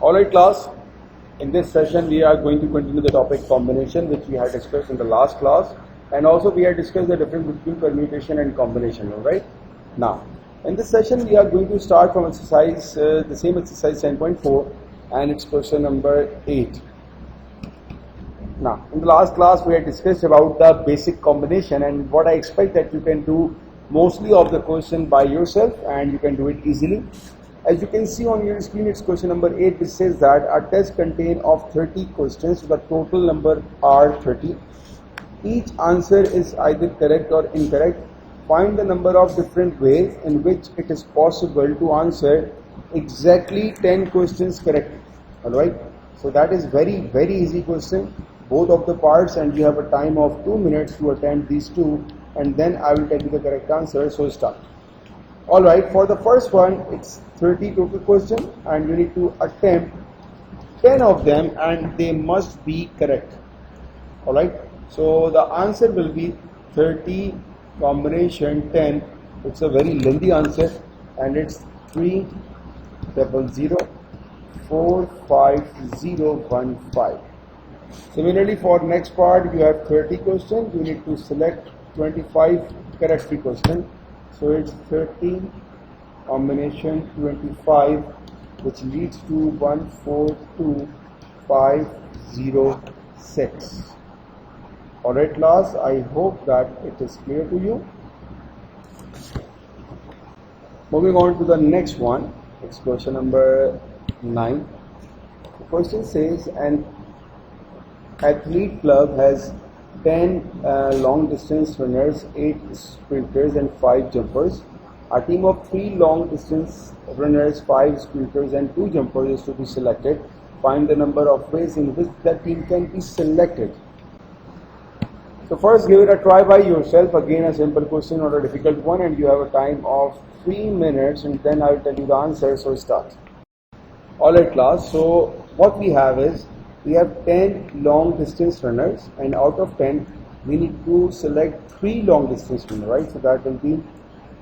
Alright class, in this session we are going to continue the topic combination, which we had discussed in the last class, and also we had discussed the difference between permutation and combination. Alright, now in this session we are going to start from exercise, the same exercise 10.4, and it's question number 8. Now in the last class we had discussed about the basic combination, and what I expect that you can do mostly of the question by yourself and you can do it easily. As you can see on your screen, it's question number 8, which says that a test contains of 30 questions. So the total number are 30. Each answer is either correct or incorrect. Find the number of different ways in which it is possible to answer exactly 10 questions correctly. Alright, so that is very easy question, both of the parts, and you have a time of 2 minutes to attempt these two, and then I will tell you the correct answer. So start. Alright, for the first one, it's 30 total questions and you need to attempt 10 of them and they must be correct. Alright, so the answer will be 30 combination 10. It's a very lengthy answer and it's 300455015. Similarly, for next part, you have 30 questions. You need to select 25 correct questions. So it's 30 combination 25, which leads to 142506. Alright class, I hope that it is clear to you. Moving on to the next one, it's question number 9. The question says an athlete club has 10 long distance runners, 8 sprinters and 5 jumpers. A team of 3 long distance runners, 5 sprinters and 2 jumpers is to be selected. Find the number of ways in which that team can be selected. So first give it a try by yourself. Again, a simple question, not a difficult one, and you have a time of 3 minutes and then I will tell you the answer. So start. Alright class, so what we have is we have 10 long distance runners, and out of 10 we need to select 3 long distance runners, right? So that will be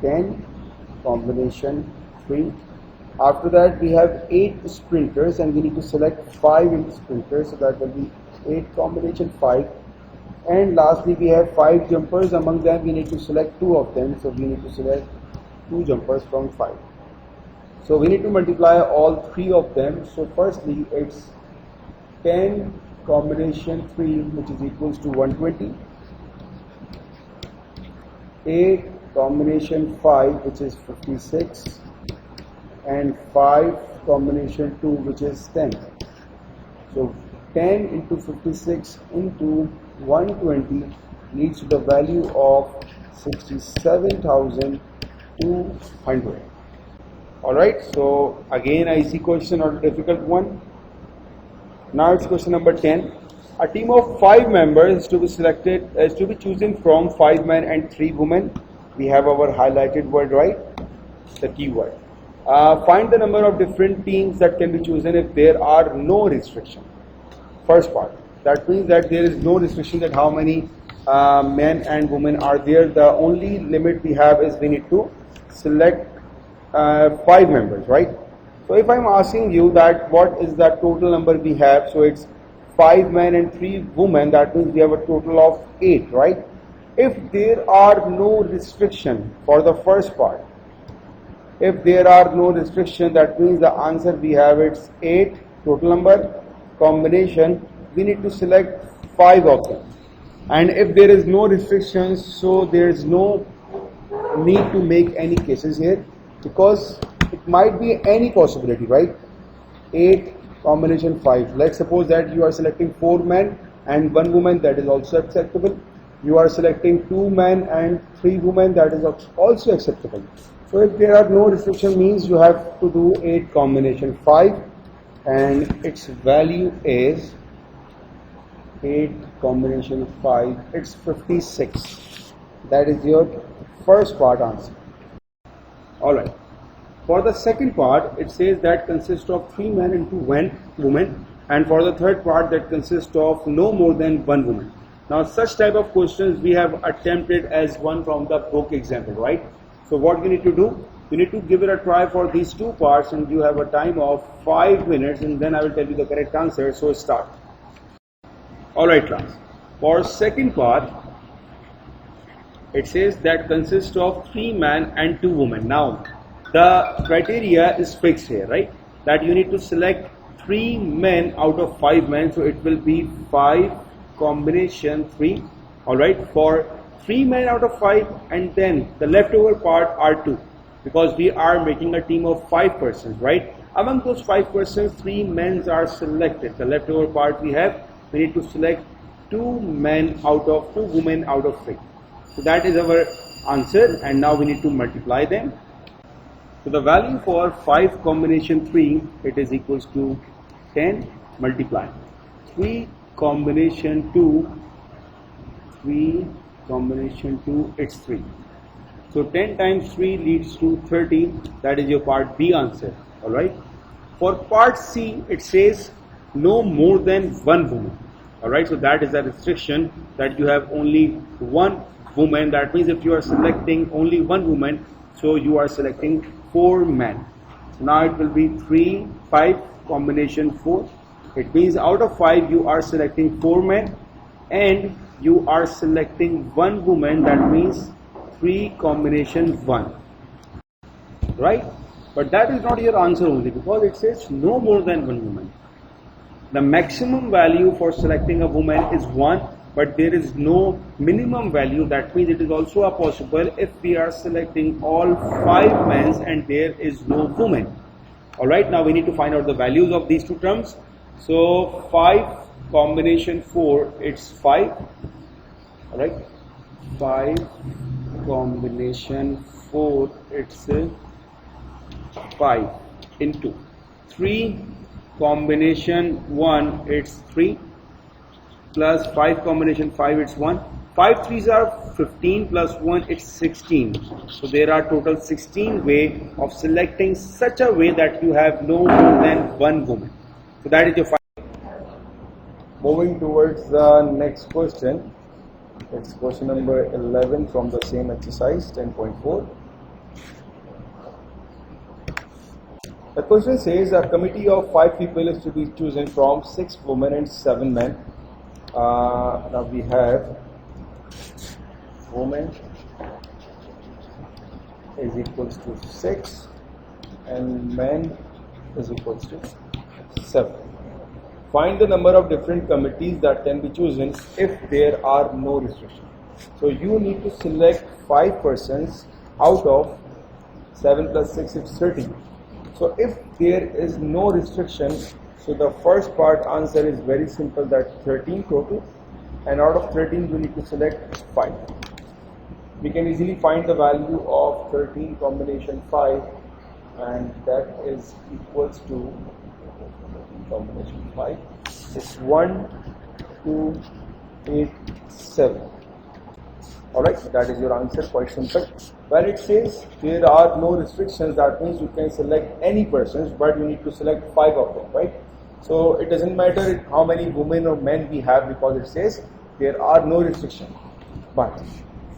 10 combination 3. After that we have 8 sprinters and we need to select 5 sprinters, so that will be 8 combination 5. And lastly we have 5 jumpers. Among them we need to select 2 of them, so we need to select 2 jumpers from 5. So we need to multiply all 3 of them. So firstly it's 10 combination 3, which is equals to 120, 8 combination 5, which is 56, and 5 combination 2, which is 10. So 10 into 56 into 120 leads to the value of 67,200. Alright, so again a easy question or a difficult one. Now it's question number 10. A team of 5 members is to be selected, is to be chosen from 5 men and 3 women. We have our highlighted word, right? The keyword. Find the number of different teams that can be chosen if there are no restriction. First part. That means that there is no restriction that how many men and women are there. The only limit we have is we need to select 5 members, right? So if I'm asking you that what is the total number we have, so it's 5 men and 3 women, that means we have a total of 8, right? If there are no restriction for the first part, if there are no restriction, that means the answer we have it's 8 total number combination, we need to select 5 of them. And if there is no restrictions, so there is no need to make any cases here, because it might be any possibility, right? 8 combination 5. Let's suppose that you are selecting 4 men and 1 woman, that is also acceptable. You are selecting 2 men and 3 women, that is also acceptable. So if there are no restriction, means you have to do 8 combination 5, and its value is 8 combination 5. It's 56. That is your first part answer. Alright. For the second part, it says that consists of 3 men and 2 women, and for the third part that consists of no more than 1 woman. Now such type of questions we have attempted as one from the book example, right? So what you need to do, You need to give it a try for these two parts, and you have a time of 5 minutes, and then I will tell you the correct answer. So start. Alright class. For second part, it says that consists of 3 men and 2 women. Now, the criteria is fixed here, right? That you need to select 3 men out of 5 men. So it will be 5 combination 3. Alright, for 3 men out of 5, and then the leftover part are 2. Because we are making a team of 5 persons, right? Among those 5 persons, 3 men are selected. The leftover part we need to select 2 men out of 2 women out of 3. So that is our answer, and now we need to multiply them. So the value for 5 combination 3, it is equals to 10 multiply 3 combination 2, 3 combination 2, it's 3. So 10 times 3 leads to 30. That is your part B answer. Alright. For part C, it says no more than 1 woman. Alright. So that is a restriction, that you have only 1 woman. That means if you are selecting only 1 woman, so you are selecting 4 men. So now it will be 3, 5 combination 4. It means out of 5 you are selecting 4 men, and you are selecting 1 woman. That means 3 combination 1, right? But that is not your answer only, because it says no more than 1 woman. The maximum value for selecting a woman is 1, but there is no minimum value. That means it is also a possible if we are selecting all 5 men and there is no woman. Alright, now we need to find out the values of these two terms. So 5 combination 4, it's 5. Alright, 5 combination 4, it's 5 into 3 combination 1, it's 3 plus 5 combination 5, it's 1. 5 3s are 15 plus 1, it's 16. So there are total 16 way of selecting such a way that you have no more than 1 woman. So that is your 5. Moving towards the next question. It's question number 11 from the same exercise 10.4. The question says a committee of 5 people is to be chosen from 6 women and 7 men. Now we have women is equals to 6 and men is equals to 7. Find the number of different committees that can be chosen if there are no restrictions. So you need to select 5 persons out of 7 plus 6 is 13. So if there is no restriction, so the first part answer is very simple, that 13 total, and out of 13 we need to select 5. We can easily find the value of 13 combination 5, and that is equals to combination 5. It's 1, 2, 8, 7. Alright, so that is your answer, quite simple. When it says there are no restrictions, that means you can select any persons, but you need to select 5 of them, right? So it doesn't matter how many women or men we have, because it says there are no restrictions. But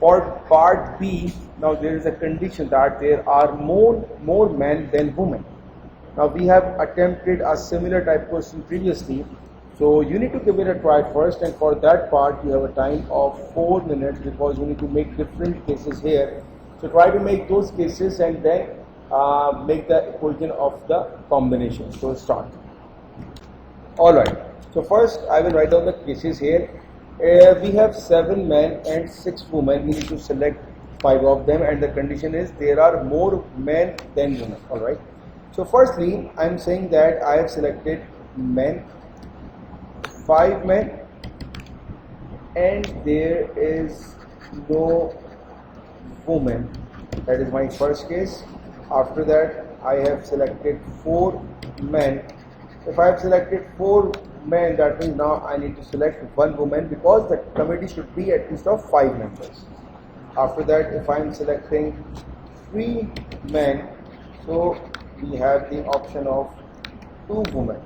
for part B, now there is a condition that there are more men than women. Now we have attempted a similar type question previously, so you need to give it a try first, and for that part you have a time of 4 minutes, because you need to make different cases here. So try to make those cases and then make the equation of the combination. So start. Alright, so first I will write down the cases here. We have 7 men and 6 women. We need to select 5 of them, and the condition is there are more men than women. Alright. So firstly, I am saying that I have selected men, 5 men, and there is no woman. That is my first case. After that, I have selected 4 men. If I have selected 4 men, that means now I need to select 1 woman, because the committee should be at least of 5 members. After that, if I am selecting 3 men, so we have the option of 2 women.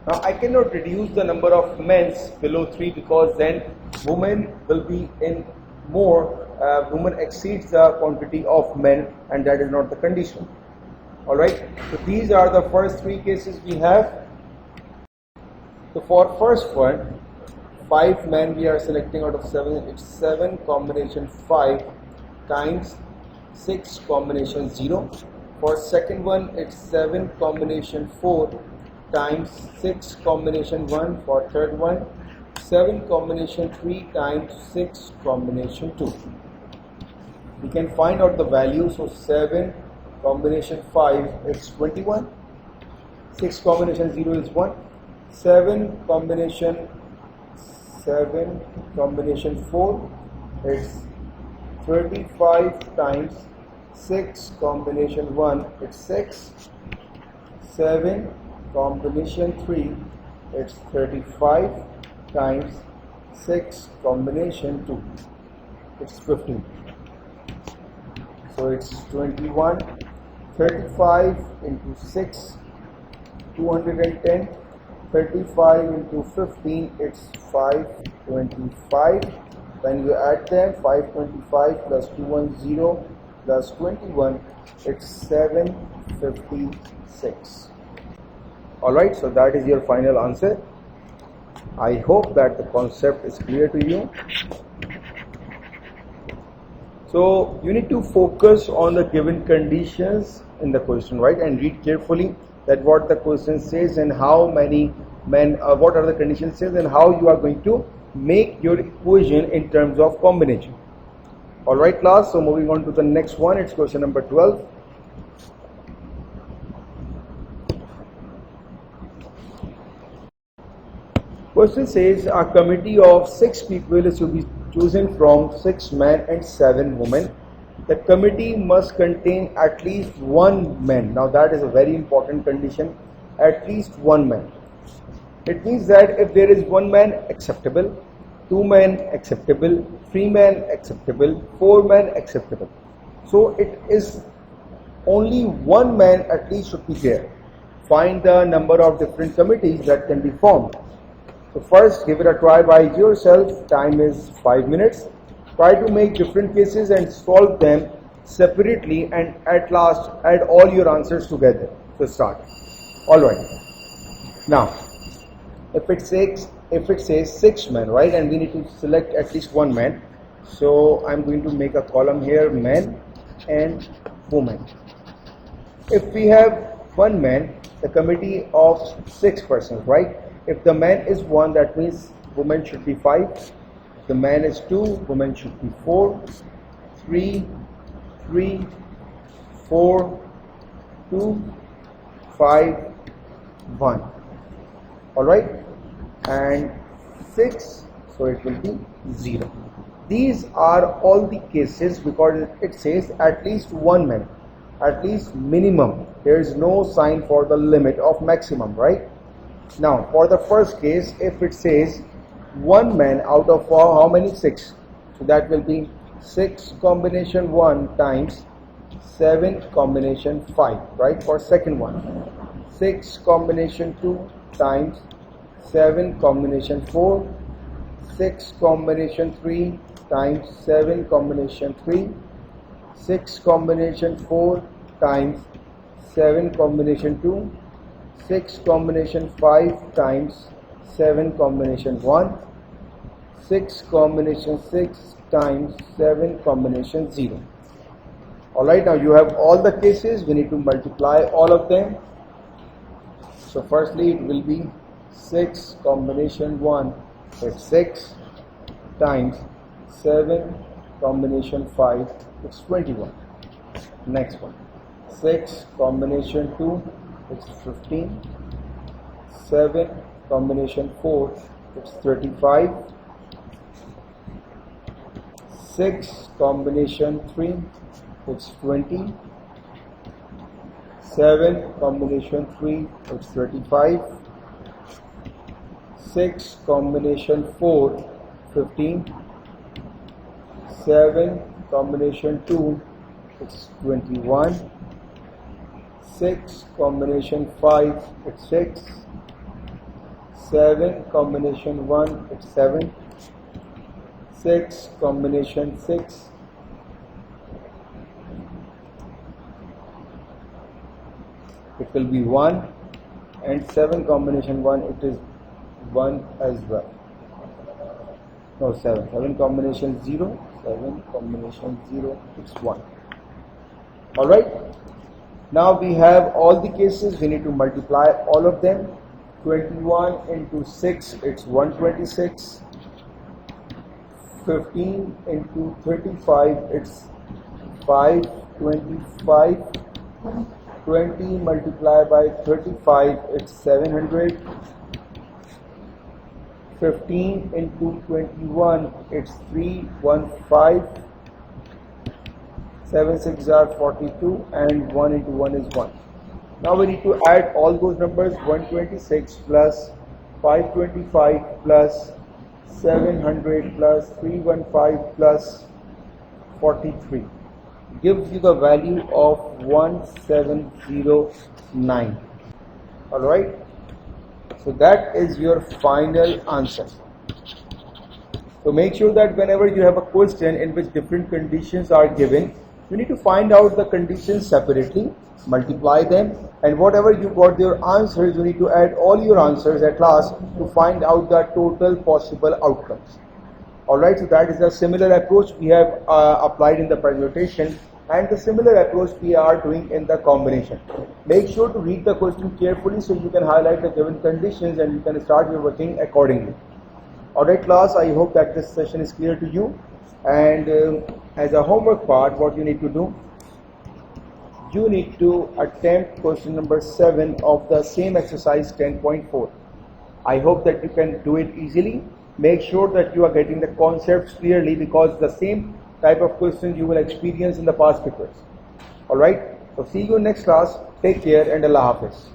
Now I cannot reduce the number of men below 3, because then women will be in more woman exceeds the quantity of men, and that is not the condition. Alright, so these are the first three cases we have. So for first one, 5 men we are selecting out of 7, it's 7 combination 5 times 6 combination 0. For second one, it's 7 combination 4 times 6 combination 1. For third one, 7 combination 3 times 6 combination 2. We can find out the value. So 7 combination 5 is 21, 6 combination 0 is 1, 7 combination 4 is 35 times 6 combination 1 it's 6, 7 combination 3 it's 35 times 6 combination 2 it's 15. So it's 21, 35 into 6 210, 35 into 15 it's 525. When you add them, 525 plus 210 plus 21 it's 756. Alright, so that is your final answer. I hope that the concept is clear to you. So you need to focus on the given conditions in the question, right, and read carefully that what the question says and how many men, what are the conditions says and how you are going to make your equation in terms of combination. Alright class, so moving on to the next one, it's question number 12. Question says a committee of 6 people is to be chosen from 6 men and 7 women. The committee must contain at least 1 man. Now that is a very important condition, at least 1 man. It means that if there is 1 man, acceptable, 2 men, acceptable, 3 men, acceptable, 4 men, acceptable. So it is only 1 man at least should be there. Find the number of different committees that can be formed. So first, give it a try by yourself. Time is 5 minutes. Try to make different cases and solve them separately, and at last add all your answers together. So start. Alright. Now, if it says 6 men, right, and we need to select at least 1 man. So I'm going to make a column here, men and women. If we have 1 man, the committee of 6 persons, right? If the man is 1, that means women should be 5. If the man is 2, women should be 4. 3, 4, 2, 5, 1. Alright? And 6, so it will be 0. These are all the cases because it says at least 1 man, at least minimum. There is no sign for the limit of maximum, right? Now, for the first case, if it says 1 man out of how many? 6. So that will be 6 combination 1 times 7 combination 5, right? For second one, 6 combination 2 times 7 combination 4, 6 combination 3 times 7 combination 3, 6 combination 4 times 7 combination 2, 6 combination 5 times 7 combination 1, 6 combination 6 times 7 combination 0. Alright, now you have all the cases. We need to multiply all of them. So firstly it will be 6 combination 1, it's 6 times 7 combination 5, it's 21. Next one, 6 combination 2, it's 15. 7 combination 4, it's 35. 6 combination 3, it's 20. 7 combination 3, it's 35. 6 combination 4, 15. 7 combination 2, it's 21. 6 combination 5, it's 6. 7 combination 1, it's 7. 6 combination 6, it will be 1, and 7 combination 1, it is 1 as well. No, 7 combination 0, 7 combination 0, it's 1. Alright, now we have all the cases, we need to multiply all of them. 21 into 6, it's 126. 15 into 35, it's 525. 20 multiplied by 35, it's 700. 15 into 21, it's 315. 7 6 are 42, and 1 into 1 is 1. Now we need to add all those numbers. 126 plus 525 plus 700 plus 315 plus 43 gives you the value of 1709. Alright, so that is your final answer. So make sure that whenever you have a question in which different conditions are given, you need to find out the conditions separately, multiply them, and whatever you got your answers, you need to add all your answers at last to find out the total possible outcomes. Alright, so that is a similar approach we have applied in the permutation, and the similar approach we are doing in the combination. Make sure to read the question carefully so you can highlight the given conditions and you can start your working accordingly. Alright class, I hope that this session is clear to you. And as a homework part, what you need to do, you need to attempt question number 7 of the same exercise 10.4. I hope that you can do it easily. Make sure that you are getting the concepts clearly, because the same type of questions you will experience in the past papers. Alright, so see you next class. Take care and Allah Hafiz.